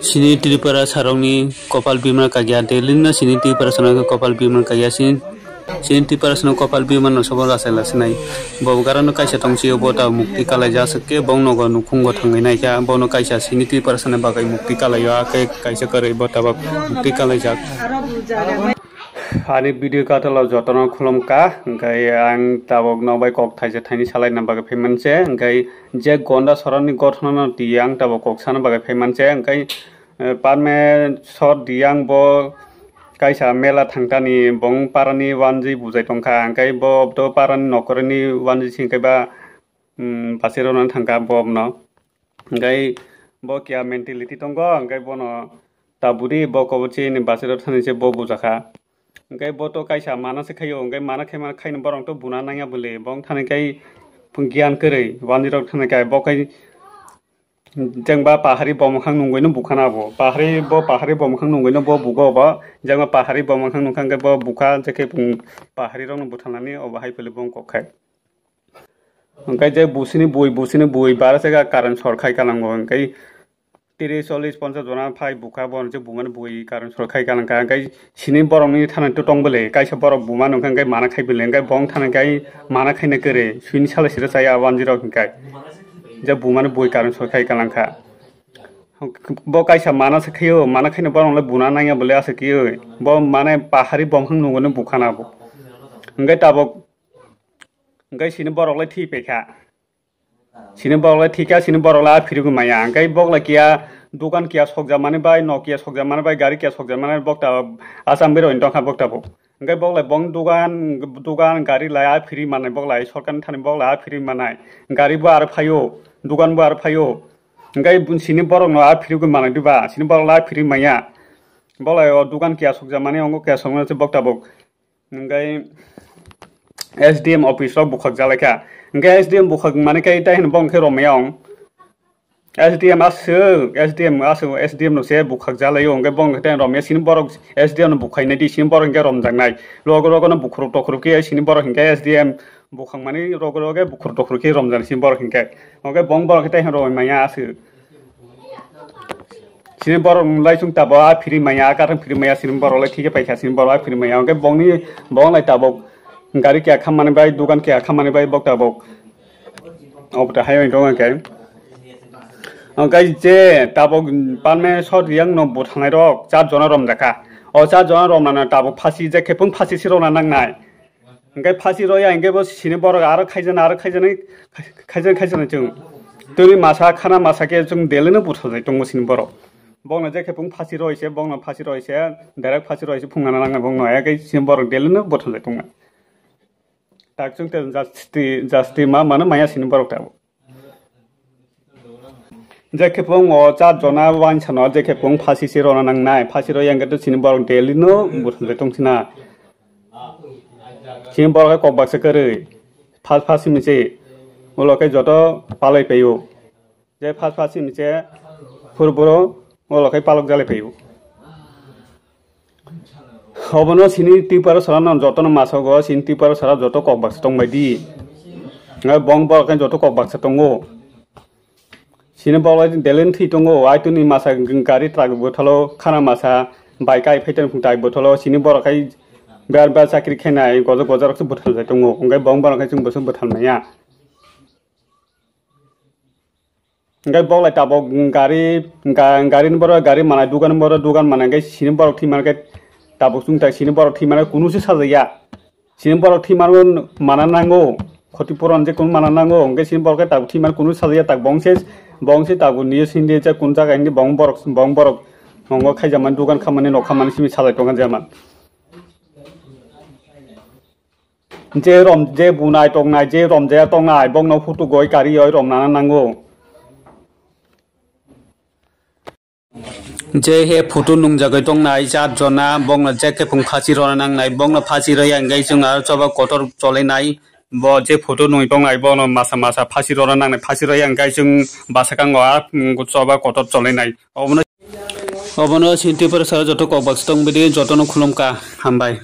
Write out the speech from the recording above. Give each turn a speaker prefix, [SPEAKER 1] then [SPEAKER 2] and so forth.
[SPEAKER 1] Sini Tripura sarongni kopal bima kagya delina sini Tripura sarong kopal bima kagya sini Tripura sarong kopal bima no sobor asala sinai bogara no kaisa tongsi bota mukti kala ja sake bongno go nukhungo thangai nai ka bono kaisa sini Tripura sarong bagai mukti kala ya kaisa kare bota ba mukti kala ja ani video katalo jotono khulom ka ngai ang tabok no bai kok thaise thaini salai na bagai phemanse ngai je gonda soroni gothono tiang tabok kok sana bagai phemanse ngai parme sor diang bo kaisa mela thangtani bong parani wanji bujai tongkha ngai bo to parani nokorni wanji singkai ba pasero non thangka bob no ngai bo kya mentality tongo ngai bono taburi bo kochi ni basero thani se bo bujaka ngai bo to kaisa mana se khayo ngai mana khaino borong to buna naya bole bong thani kai gyan korei wanji rok thani kai bo kai jengba pahari bomkhang nunggoino bukhana bo pahari bomkhang nunggoino bo bugo ba jengba pahari bomkhang nungkhang ke bo bukha jeke pahari rong buthanani obahai pele bong kokhai onkai je busini bui bara sega karan sorkhai kalango onkai 30-40-50 jona phai bukha bon je buman bui karan sorkhai kalangka onkai sini borongni thanan to tongbele kaisa borok buma nungkhang kai mana khai bele onkai bong thanan kai mana khaina kore suini sala sira saya wanjiro onkai je buman bui karan sorkhai kalangka bo kaisa mana sakhiyo mana khaina borong le buna naya bole asakiyo bo mane pahari bomkhang nunggono bukhana bo onkai tabok onkai sini borok le thi pekha sini borok le thika sini borok la phirugu maya onkai bok la kia dukan kia sokja mane bai nokia sokja mane bai gari kia sokja mane bokta asam bero intongkha bokta bo onkai bok la bong dugan gari la phiri mane bok la sorkan thani bok la phiri manai gari bo ar phayo dugan bo ar phayo onkai sini borok no a phirugu mane diba sini borok la phiri maya bok la dugan kia sokja mane ongo kia sokna se bokta bok onkai SDM office rok bukhak jalaka onkai SDM bukhak mane kai tai hin bong khe romayong SDM no se bukhak jalayo onkai bong tai romya sini borok SDM no bukhai nai di sini borok ke romjangnai logo no bukhrup tokhrup ke sini borok hinkai SDM bukhang mane logo ke bukhrup tokhrup ke romjan sini borok hinkai onkai bong borok tai hin romaya asu sini borok laisung tabo a phiri maya karang phiri maya sini borok lai thike paikha sini borok a phiri maya onkai bong lai tabok gari kya khamane bai dukan kya khamane bai bok tabok obta hayo dong onkai onkai je tabok panme shot yang no buthanai rok 4 jona rom jaka o 4 jona rom na tabok phasi je khepung phasi sirona nangnai onkai phasi roya onkai bo sini borok aro khaijan chung tuni masa khana masa ke chung delene buthajai tongo sini borok bongna je khepung phasi roise bongna phasi roise direct phasi roise phungana nangnai bongno ekai sini borok delene buthajai tongo tak chung te justi ma mana maya sini borok tabo je khepung o 4 jona wan chano je khepung phasi sirona nangnai phasi ro yang to sini borok delino buthajai tongsina sini borok ko bakse kare phasi miche olokai joto palai peyo je phasi miche furboro olokai palok jale peyo obono sini Tripura sarano jotono masago sini Tripura sara joto kok bakse tongbaidi ngai bong borok joto kok bakse tongo sini borok delen thi tongo aituni masa gari truck bothalo khana masa bike ai phaiten phungtai bothalo sini borok kai bar sakri khenai gojo rok bothal jai tongo ngai bong borok chung bosom bothal maya ngai bok lai tabok gari ni borok gari mana dugan mana ngai sini borok thi mana tabok chung ta sini borok thi mana kunu se sajaya sini borok thi mana nango khatipuran je kun mana nango ngai sini borok tabok thi mana kunu sajaya tak bongse tabok ni sini je kun jaga ni bong borok mongo khaijaman dugan khamani no khamani simi sajai tongan jaman je bunai tongnai je romjaya tongnai bong no phutu goi kari oi romnana nango je he photo nung jagai tongnai 4 jona bongna je khepung phasi rona nangnai bongna phasi roya ngai junga choba kotor cholenai bo je photo nui tongnai bono masa phasi rona nangnai phasi roya ngai jung basakango choba kotor cholenai obono sin Tripura sara joto kok box tong bidi jotono khulumka hambai।